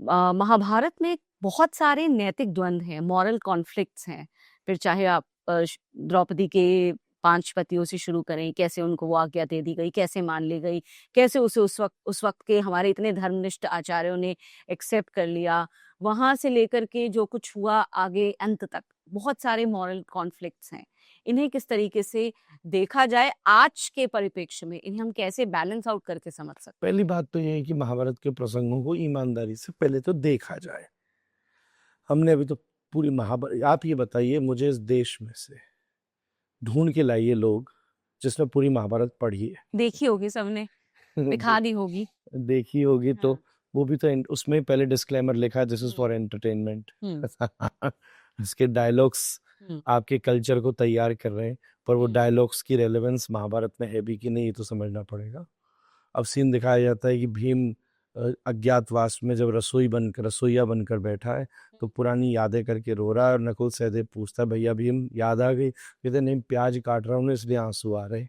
महाभारत में बहुत सारे नैतिक द्वंद्व हैं, मॉरल कॉन्फ्लिक्ट्स हैं। फिर चाहे आप द्रौपदी के 5 पतियों से शुरू करें, कैसे उनको वो आज्ञा दे दी गई, कैसे मान ली गई, कैसे उसे उस वक़्त के हमारे इतने धर्मनिष्ठ आचार्यों ने एक्सेप्ट कर लिया। वहाँ से लेकर के जो कुछ हुआ आगे अंत तक, बहुत सारे मॉरल कॉन्फ्लिक्ट्स हैं। इन्हें किस तरीके से देखा जाए आज के परिप्रेक्ष्य में, इन्हें हम कैसे बैलेंस आउट करके समझ सकते हैं? पहली बात तो ये है कि महाभारत के प्रसंगों को ईमानदारी से पहले तो देखा जाए। हमने अभी तो पूरी महाभारत, आप ये बताइए मुझे इस देश में से ढूंढ के लाइए लोग जिसने पूरी महाभारत पढ़ी है। देखी होगी सबने, दिखा दी होगी। देखी होगी तो हाँ। वो भी तो उसमें पहले डिस्क्लेमर लिखा है, this is hmm. For entertainment. Hmm. इसके डायलॉग्स हुँ। आपके कल्चर को तैयार कर रहे हैं, पर वो हुँ। डायलॉग्स की रेलेवेंस महाभारत में है भी कि नहीं ये तो समझना पड़ेगा। अब सीन दिखाया जाता है कि भीम अज्ञातवास में जब रसोईया बनकर बैठा है तो पुरानी यादें करके रो रहा है, और नकुल सहदेव पूछता है भैया भीम याद आ गई? कहते नहीं, प्याज काट रहा हूँ ना इसलिए आंसू आ रहे।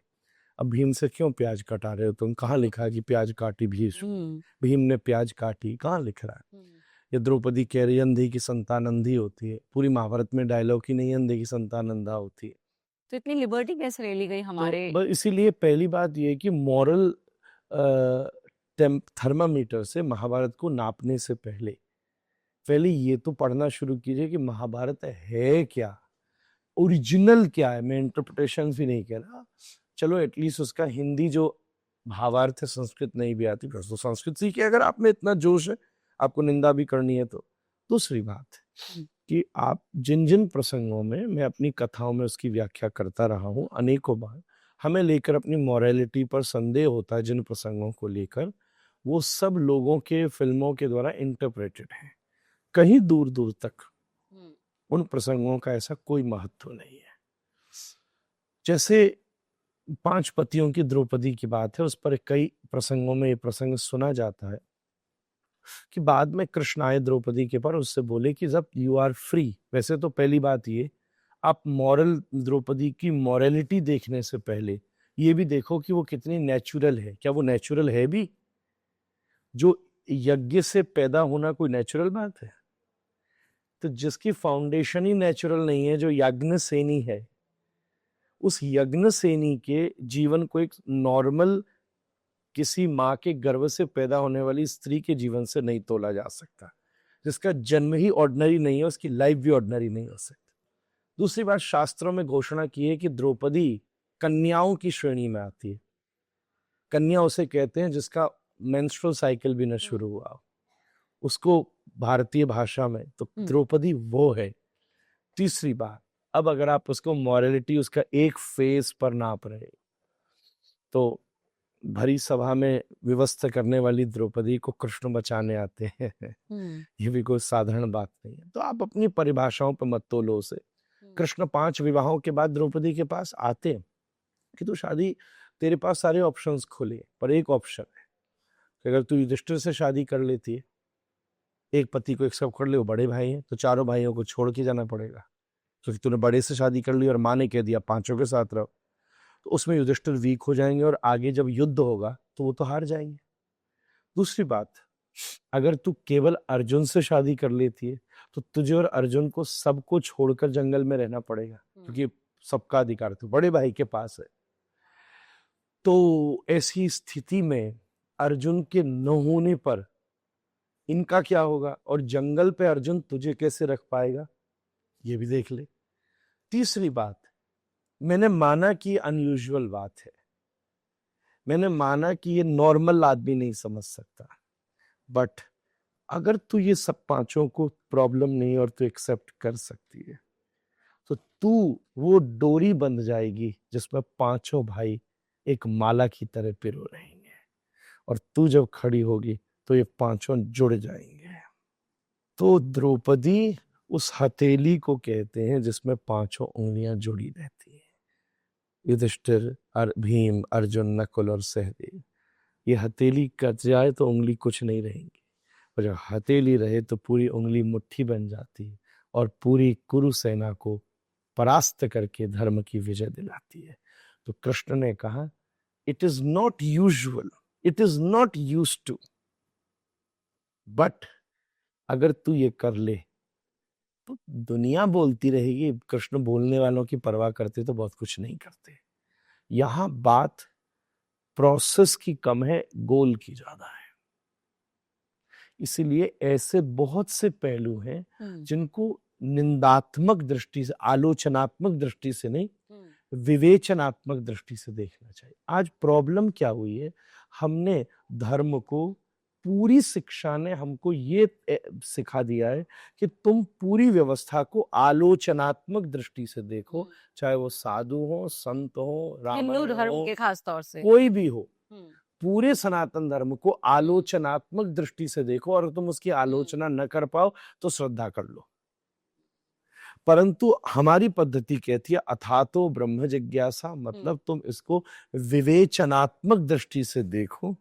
अब भीम से क्यों प्याज कटा रहे हो तुम? कहाँ लिखा है कि प्याज काटी भीष्म? हुँ। भीम ने प्याज काटी, कहाँ लिख रहा है? हुँ। ये द्रौपदी कह रही है अंधी की संतान अंधी होती है, पूरी महाभारत में डायलॉग ही नहीं है अंधे की संतान अंधा होती है। तो इतनी लिबर्टी कैसे ले ली गई तो हमारे? बस इसीलिए पहली बात ये है कि मॉरल थर्मामीटर से महाभारत को नापने से पहले ये तो पढ़ना शुरू कीजिए कि महाभारत है क्या, ओरिजिनल क्या है। मैं इंटरप्रिटेशन भी नहीं कह रहा, चलो एटलीस्ट उसका हिंदी जो भावार्थ है, संस्कृत नहीं भी आती फिर तो संस्कृत सीखिए अगर आप में इतना जोश है, आपको निंदा भी करनी है तो। दूसरी बात कि आप जिन जिन प्रसंगों में मैं अपनी कथाओं में उसकी व्याख्या करता रहा हूं अनेकों बार, हमें लेकर अपनी मॉरलिटी पर संदेह होता है जिन प्रसंगों को लेकर, वो सब लोगों के फिल्मों के द्वारा इंटरप्रेटेड है। कहीं दूर दूर तक उन प्रसंगों का ऐसा कोई महत्व नहीं है। जैसे 5 पतियों की द्रौपदी की बात है, उस पर कई प्रसंगों में ये प्रसंग सुना जाता है कि बाद में कृष्ण आए द्रौपदी के पर, उससे बोले कि जब यू आर फ्री, वैसे तो पहली बात ये, आप मॉरल द्रौपदी की मॉरलिटी देखने से पहले ये भी देखो कि वो कितनी नेचुरल है। क्या वो नेचुरल है भी? जो यज्ञ से पैदा होना कोई नेचुरल बात है? तो जिसकी फाउंडेशन ही नेचुरल नहीं है, जो याज्ञसेनी है, उस यज्ञसेनी के जीवन को एक नॉर्मल किसी माँ के गर्भ से पैदा होने वाली स्त्री के जीवन से नहीं तोला जा सकता। जिसका जन्म ही ऑर्डिनरी नहीं है, उसकी लाइफ भी ऑर्डिनरी नहीं हो सकती। दूसरी बात, शास्त्रों में घोषणा की है कि द्रौपदी कन्याओं की श्रेणी में आती है। कन्या उसे कहते हैं जिसका मेंस्ट्रुअल साइकिल भी न शुरू हुआ, उसको भारतीय भाषा में तो द्रौपदी वो है। तीसरी बात, अब अगर आप उसको मॉरलिटी उसका एक फेस पर नाप रहे तो भरी सभा में विवस्त्र करने वाली द्रौपदी को कृष्ण बचाने आते हैं, ये भी कोई साधारण बात नहीं है। तो आप अपनी परिभाषाओं पर मत तोलो उसे। कृष्ण 5 विवाहों के बाद द्रौपदी के पास आते हैं कि तू शादी, तेरे पास सारे ऑप्शंस खुले, पर एक ऑप्शन है कि अगर तू युधिष्ठिर से शादी कर लेती है, एक पति को एक्सेप्ट कर ले, वो बड़े भाई हैं, तो चारों भाइयों को छोड़ के जाना पड़ेगा, क्योंकि तूने बड़े से शादी कर ली और माँ ने कह दिया 5 के साथ रहो, तो उसमें युधिष्ठिर वीक हो जाएंगे और आगे जब युद्ध होगा तो वो तो हार जाएंगे। दूसरी बात, अगर तू केवल अर्जुन से शादी कर लेती है तो तुझे और अर्जुन को सबको छोड़कर जंगल में रहना पड़ेगा, क्योंकि सबका अधिकार तो बड़े भाई के पास है। तो ऐसी स्थिति में अर्जुन के न होने पर इनका क्या होगा, और जंगल पे अर्जुन तुझे कैसे रख पाएगा, ये भी देख ले। तीसरी बात, मैंने माना कि अनयूजुअल बात है, मैंने माना कि ये नॉर्मल आदमी नहीं समझ सकता, बट अगर तू ये सब 5 को प्रॉब्लम नहीं और तू एक्सेप्ट कर सकती है तो तू वो डोरी बंध जाएगी जिसमें 5 भाई एक माला की तरह पिरो रहेंगे, और तू जब खड़ी होगी तो ये 5 जुड़ जाएंगे। तो द्रौपदी उस हथेली को कहते हैं जिसमें 5 उंगलियां जुड़ी रहती हैं। युधिष्ठिर, भीम, अर्जुन, नकुल और सहदेव, ये हथेली कट जाए तो उंगली कुछ नहीं रहेंगी, और जब हथेली रहे तो पूरी उंगली मुट्ठी बन जाती है और पूरी कुरु सेना को परास्त करके धर्म की विजय दिलाती है। तो कृष्ण ने कहा, it is not usual, it is not used to, but अगर तू ये कर ले तो दुनिया बोलती रहेगी। कृष्ण बोलने वालों की परवाह करते तो बहुत कुछ नहीं करते। यहाँ बात प्रोसेस की कम है, गोल की ज्यादा है। इसीलिए ऐसे बहुत से पहलू हैं जिनको निंदात्मक दृष्टि से, आलोचनात्मक दृष्टि से नहीं, विवेचनात्मक दृष्टि से देखना चाहिए। आज प्रॉब्लम क्या हुई है, हमने धर्म को, पूरी शिक्षा ने हमको ये सिखा दिया है कि तुम पूरी व्यवस्था को आलोचनात्मक दृष्टि से देखो, चाहे वो साधु हो, संत हो, हिंदू रामायण धर्म हो, के खास तौर से कोई भी हो, पूरे सनातन धर्म को आलोचनात्मक दृष्टि से देखो। और तुम उसकी आलोचना न कर पाओ तो श्रद्धा कर लो। परंतु हमारी पद्धति कहती है अथातो ब्रह्म जिज्ञासा, मतलब तुम इसको विवेचनात्मक दृष्टि से देखो,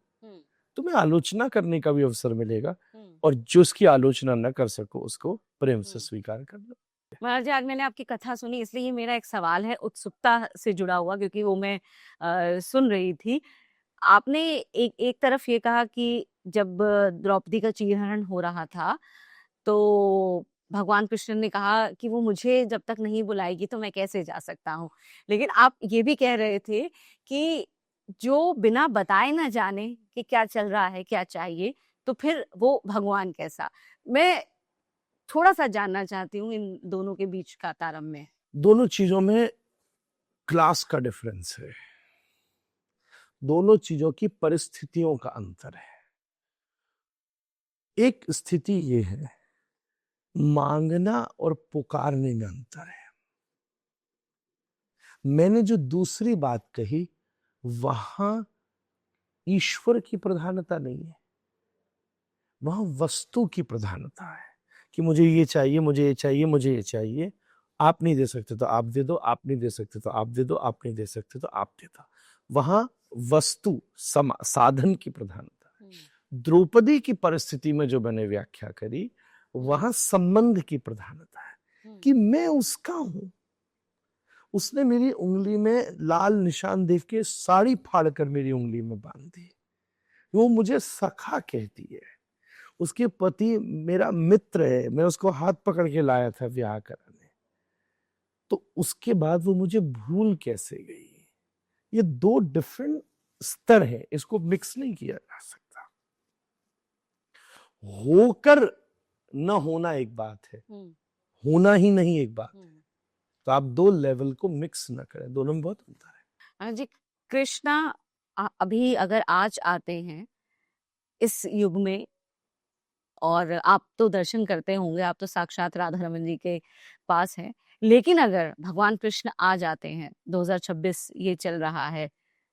तुम्हें आलोचना करने का भी अवसर मिलेगा, और जो उसकी आलोचना न कर सको उसको प्रेम से स्वीकार कर लो। महाराज जी, आज मैंने आपकी कथा सुनी, इसलिए ये मेरा एक सवाल है उत्सुकता से जुड़ा हुआ, क्योंकि वो मैं सुन रही थी। आपने एक तरफ ये कहा कि जब द्रौपदी का चीरहरण हो रहा था तो भगवान कृष्ण ने कहा कि वो मुझे जब तक नहीं बुलाएगी तो मैं कैसे जा सकता हूँ। लेकिन आप ये भी कह रहे थे कि जो बिना बताए ना जाने कि क्या चल रहा है, क्या चाहिए, तो फिर वो भगवान कैसा। मैं थोड़ा सा जानना चाहती हूँ इन दोनों के बीच का तारतम्य। दोनों चीजों में क्लास का डिफरेंस है, दोनों चीजों की परिस्थितियों का अंतर है। एक स्थिति ये है, मांगना और पुकारने में अंतर है। मैंने जो दूसरी बात कही, वहां ईश्वर की प्रधानता नहीं है, वहां वस्तु की प्रधानता है कि मुझे ये चाहिए, मुझे ये चाहिए, मुझे ये चाहिए। आप नहीं दे सकते तो आप दे दो, आप नहीं दे सकते तो आप दे दो, आप नहीं दे सकते तो आप दे दो। वहां वस्तु साधन की प्रधानता। द्रौपदी की परिस्थिति में जो मैंने व्याख्या करी, वहां संबंध की प्रधानता है कि मैं उसका हूं। उसने मेरी उंगली में लाल निशान देख के साड़ी फाड़ कर मेरी उंगली में बांध दी। वो मुझे सखा कहती है, उसके पति मेरा मित्र है, मैं उसको हाथ पकड़ के लाया था ब्याह कराने, तो उसके बाद वो मुझे भूल कैसे गई। ये दो डिफरेंट स्तर है, इसको मिक्स नहीं किया जा सकता। होकर न होना एक बात है, होना ही नहीं एक बात है। तो आप दो लेवल को मिक्स न करें, दोनों में बहुत अंतर है। जी, कृष्णा अभी अगर आज आते हैं इस युग में, और आप तो दर्शन करते होंगे, आप तो साक्षात राधा रमन जी के पास हैं, लेकिन अगर भगवान कृष्ण आ जाते हैं, 2026 ये चल रहा है,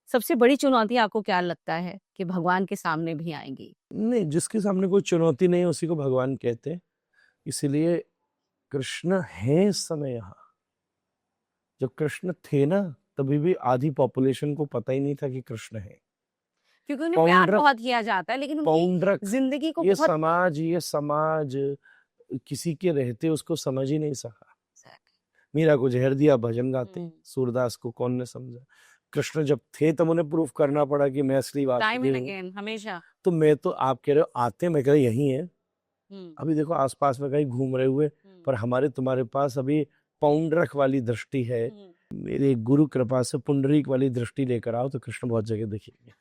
सबसे बड़ी चुनौती आपको क्या लगता है कि भगवान के सामने भी आएंगी? नहीं, जिसके सामने कोई चुनौती नहीं है उसी को भगवान कहते हैं। इसीलिए कृष्ण है इस समय यहाँ। जब कृष्ण थे ना, तभी भी आधी पॉपुलेशन को पता ही नहीं था कि कृष्ण है, क्योंकि उन्हें प्यार बहुत किया जाता है, लेकिन उनकी जिंदगी को ये समाज किसी के रहते उसको समझ ही नहीं सका। मीरा को जहर दिया, भजन गाते, सूरदास को कौन ने समझा। कृष्ण जब थे तब उन्हें प्रूफ करना पड़ा कि मैं असली वासुदेव हूं। हमेशा तो मैं तो, आप कह रहे हो आते, मैं कह रहा यही है। अभी देखो आसपास में कहीं घूम रहे हुए, पर हमारे तुम्हारे पास अभी पौंड्रक वाली दृष्टि है। मेरे गुरु कृपा से पुंडरीक वाली दृष्टि लेकर आओ तो कृष्ण बहुत जगह दिखेंगे।